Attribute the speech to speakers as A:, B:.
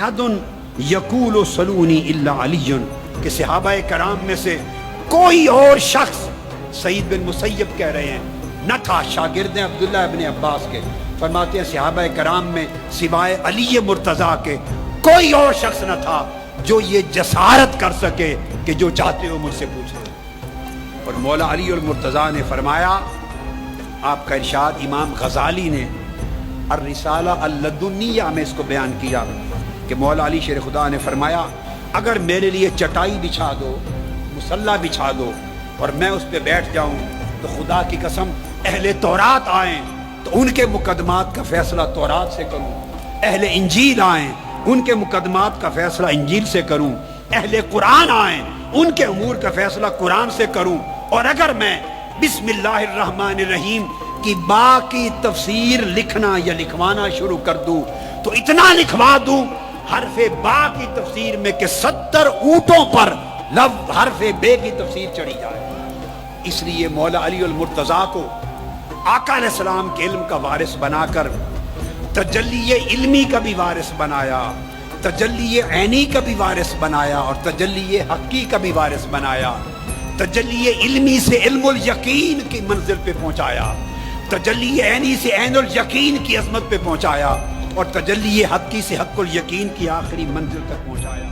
A: احد یقول سلونی الا علی، کہ صحابہ کرام میں سے کوئی اور شخص، سعید بن مسیب کہہ رہے ہیں، نہ تھا، شاگرد ہیں عبداللہ ابن عباس کے، فرماتے ہیں صحابہ کرام میں سوائے علی مرتضیٰ کے کوئی اور شخص نہ تھا جو یہ جسارت کر سکے کہ جو چاہتے ہو مجھ سے پوچھ لو۔ اور مولا علی المرتضیٰ نے فرمایا، آپ کا ارشاد امام غزالی نے الرسالہ اللدنیہ میں اس کو بیان کیا کہ مولا علی شیر خدا نے فرمایا، اگر میرے لیے چٹائی بچھا دو، مصلی بچھا دو اور میں اس پہ بیٹھ جاؤں تو خدا کی قسم اہل تورات آئیں تو ان کے مقدمات کا فیصلہ تورات سے کروں، اہل انجیل آئیں ان کے مقدمات کا فیصلہ انجیل سے کروں، اہل قرآن آئیں ان کے امور کا فیصلہ قرآن سے کروں، اور اگر میں بسم اللہ الرحمن الرحیم کی با کی تفسیر لکھنا یا لکھوانا شروع کر دوں تو اتنا لکھوا دوں حرف با کی تفسیر میں کہ 70 اونٹوں پر لفظ حرف بے کی تفسیر چڑھی جائے۔ اس لیے مولا علی المرتضیٰ کو آقا علیہ السلام کے علم کا وارث بنا کر تجلی علمی کا بھی وارث بنایا، تجلی عینی کا بھی وارث بنایا، اور تجلی حقی کا بھی وارث بنایا۔ تجلی علمی سے علم الیقین کی منزل پہ پہنچایا، تجلی عینی سے عین الیقین کی عظمت پہ پہنچایا، اور تجلی حقی سے حق الیقین کی آخری منزل تک پہنچایا۔